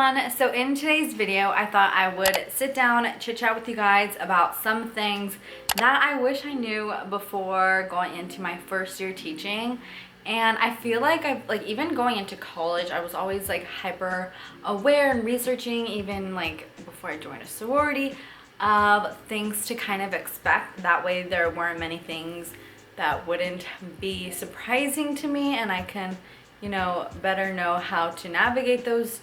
everyone. So in today's video, I thought I would sit down, chit chat with you guys about some things that I wish I knew before going into my first year teaching. And I feel like even going into college, I was always like hyper aware and researching, even like before I joined a sorority, of things to kind of expect. That way there weren't many things that wouldn't be surprising to me, and I can, better know how to navigate those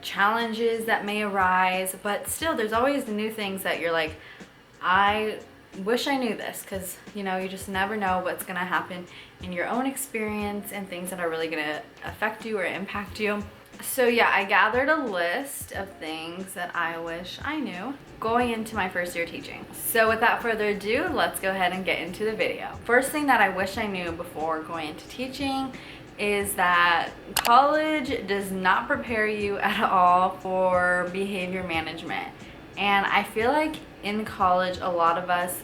challenges that may arise. But still, there's always new things that you're like, I wish I knew this, because you just never know what's gonna happen in your own experience and things that are really gonna affect you or impact you. So yeah, I gathered a list of things that I wish I knew going into my first year teaching. So without further ado, let's go ahead and get into the video. First thing that I wish I knew before going into teaching is that college does not prepare you at all for behavior management. And I feel like in college, a lot of us,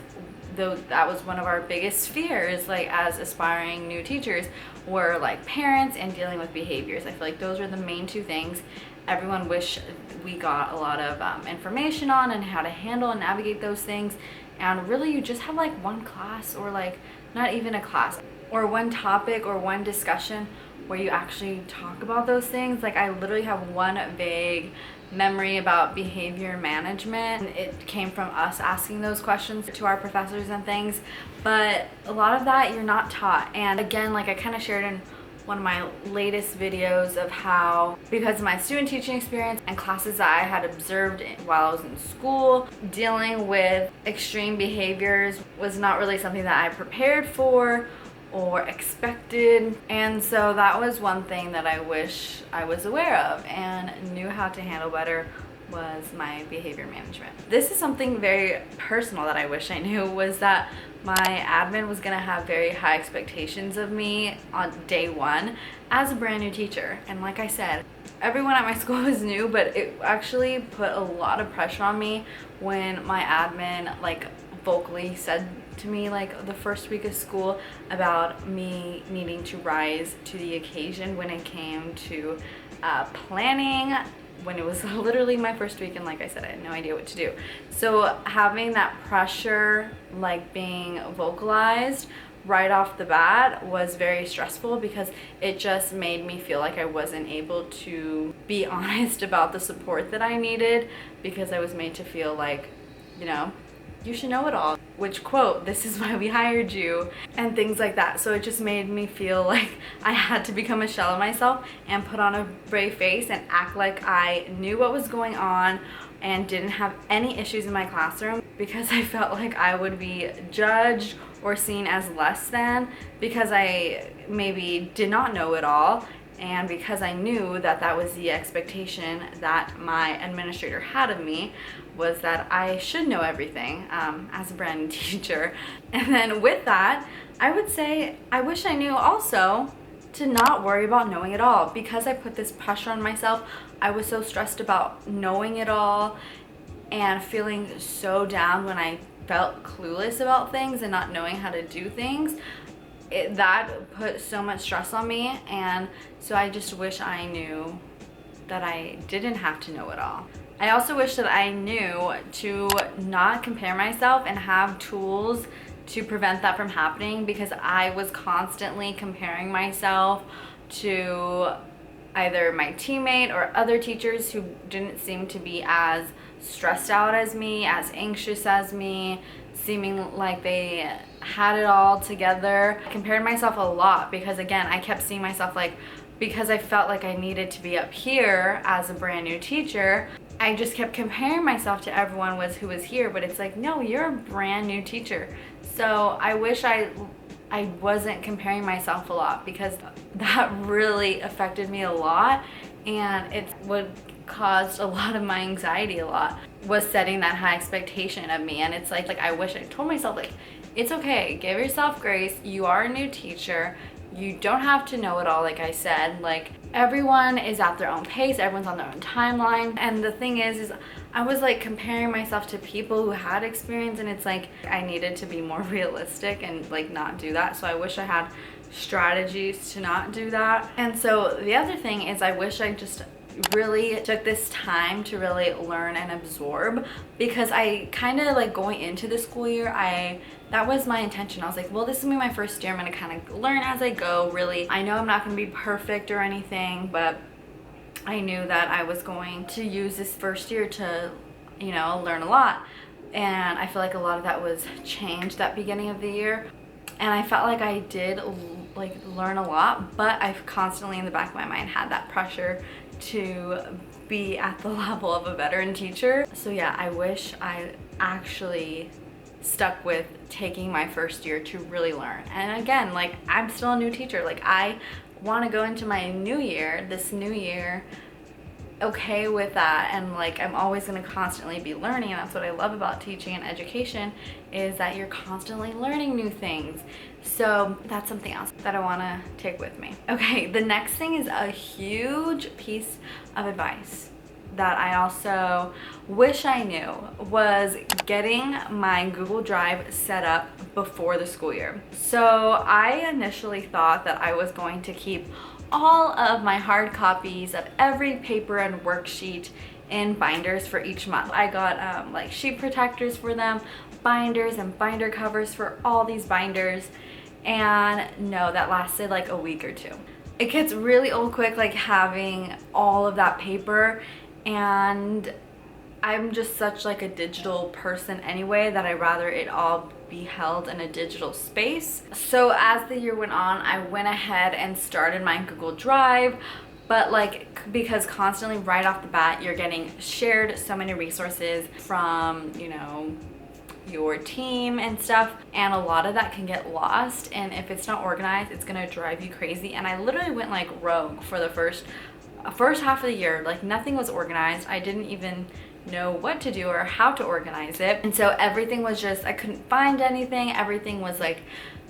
though that was one of our biggest fears, like as aspiring new teachers, were like parents and dealing with behaviors. I feel like those were the main two things everyone wished we got a lot of information on, and how to handle and navigate those things. And really, you just have like one class, or like not even a class, or one topic or one discussion where you actually talk about those things. Like I literally have one vague memory about behavior management. It came from us asking those questions to our professors and things, but a lot of that you're not taught. And again, like I kind of shared in one of my latest videos of how, because of my student teaching experience and classes that I had observed while I was in school, dealing with extreme behaviors was not really something that I prepared for or expected. And so that was one thing that I wish I was aware of and knew how to handle better, was my behavior management. This is something very personal that I wish I knew, was that my admin was gonna have very high expectations of me on day one as a brand new teacher. And like I said, everyone at my school was new, but it actually put a lot of pressure on me when my admin like vocally said to me like the first week of school about me needing to rise to the occasion when it came to planning, when it was literally my first week. And like I said, I had no idea what to do. So having that pressure like being vocalized right off the bat was very stressful, because it just made me feel like I wasn't able to be honest about the support that I needed, because I was made to feel like, you should know it all, which quote, this is why we hired you, and things like that. So it just made me feel like I had to become a shell of myself and put on a brave face and act like I knew what was going on and didn't have any issues in my classroom, because I felt like I would be judged or seen as less than because I maybe did not know it all. And because I knew that that was the expectation that my administrator had of me, was that I should know everything as a brand new teacher. And then with that, I would say I wish I knew also to not worry about knowing it all, because I put this pressure on myself. I was so stressed about knowing it all and feeling so down when I felt clueless about things and not knowing how to do things. That put so much stress on me, and so I just wish I knew that I didn't have to know it all. I also wish that I knew to not compare myself and have tools to prevent that from happening, because I was constantly comparing myself to either my teammate or other teachers who didn't seem to be as stressed out as me, as anxious as me, seeming like they had it all together. I compared myself a lot, because again, I kept seeing myself like, because I felt like I needed to be up here as a brand new teacher, I just kept comparing myself to everyone who was here. But it's like, no, you're a brand new teacher. So I wish I wasn't comparing myself a lot, because that really affected me a lot, and it would caused a lot of my anxiety a lot, was setting that high expectation of me. And it's like I wish I told myself, like, it's okay, give yourself grace, you are a new teacher, you don't have to know it all. Like I said, like everyone is at their own pace, everyone's on their own timeline. And the thing is I was like comparing myself to people who had experience, and it's like I needed to be more realistic and like not do that. So I wish I had strategies to not do that. And so the other thing is I wish I just really took this time to really learn and absorb, because I kind of like going into the school year, that was my intention. I was like, well, this is gonna be my first year. I'm gonna kind of learn as I go. Really, I know I'm not gonna be perfect or anything, but I knew that I was going to use this first year to, you know, learn a lot. And I feel like a lot of that was changed that beginning of the year. And I felt like I did like learn a lot, but I've constantly in the back of my mind had that pressure to be at the level of a veteran teacher. So yeah, I wish I actually stuck with taking my first year to really learn. And again, like, I'm still a new teacher. Like, I want to go into my new year, this new year, okay with that, and like I'm always going to constantly be learning. And that's what I love about teaching and education, is that you're constantly learning new things. So that's something else that I want to take with me. Okay, the next thing is a huge piece of advice that I also wish I knew, was getting my Google Drive set up before the school year. So I initially thought that I was going to keep all of my hard copies of every paper and worksheet in binders for each month. I got like sheet protectors for them, binders and binder covers for all these binders, and no, that lasted like a week or two. It gets really old quick, like having all of that paper, and I'm just such like a digital person anyway that I'd rather it all be held in a digital space. So as the year went on, I went ahead and started my Google Drive, but like, because constantly right off the bat you're getting shared so many resources from, you know, your team and stuff, and a lot of that can get lost, and if it's not organized, it's gonna drive you crazy. And I literally went like rogue for the first half of the year. Like, nothing was organized. I didn't even know what to do or how to organize it, and so everything was just, I couldn't find anything. Everything was like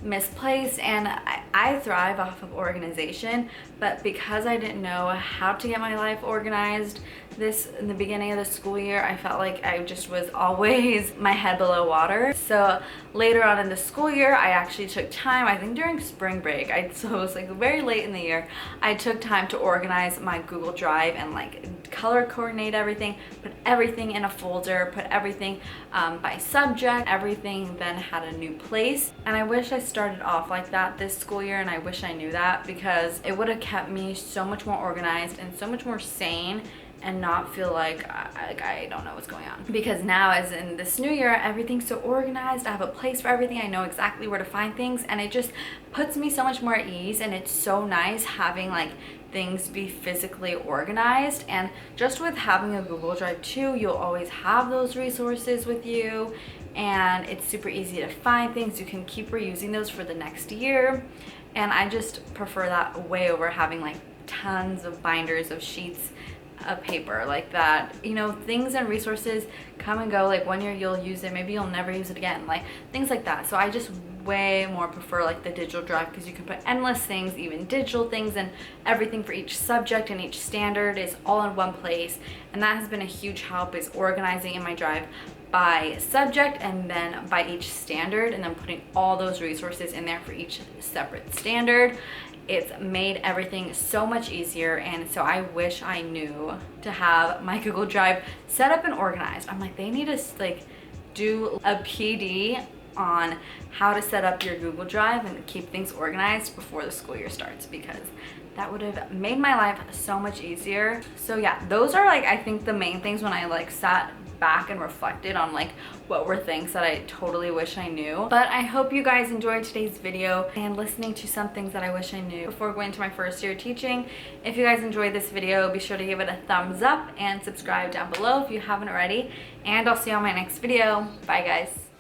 misplaced, and I thrive off of organization, but because I didn't know how to get my life organized in the beginning of the school year, I felt like I just was always my head below water. So later on in the school year, I actually took time, I think during spring break, so it was like very late in the year, I took time to organize my Google Drive and like color coordinate everything, put everything in a folder, put everything by subject. Everything then had a new place, and I wish I started off like that this school year, and I wish I knew that, because it would have kept me so much more organized and so much more sane, and not feel like I don't know what's going on. Because now, as in this new year, everything's so organized. I have a place for everything. I know exactly where to find things, and it just puts me so much more at ease. And it's so nice having like things be physically organized. And just with having a Google Drive too, you'll always have those resources with you, and it's super easy to find things. You can keep reusing those for the next year, and I just prefer that way over having like tons of binders of sheets of paper like that. You know, things and resources come and go. Like, one year you'll use it, maybe you'll never use it again, like things like that. So I just way more prefer like the digital drive, because you can put endless things, even digital things, and everything for each subject and each standard is all in one place. And that has been a huge help, is organizing in my drive by subject and then by each standard, and then putting all those resources in there for each separate standard. It's made everything so much easier, and so I wish I knew to have my Google Drive set up and organized. I'm like, they need to like do a PD on how to set up your Google Drive and keep things organized before the school year starts, because that would have made my life so much easier. So yeah, those are like, I think the main things when I like sat back and reflected on like what were things that I totally wish I knew. But I hope you guys enjoyed today's video and listening to some things that I wish I knew before going to my first year teaching. If you guys enjoyed this video, be sure to give it a thumbs up and subscribe down below if you haven't already, and I'll see you on my next video. Bye guys.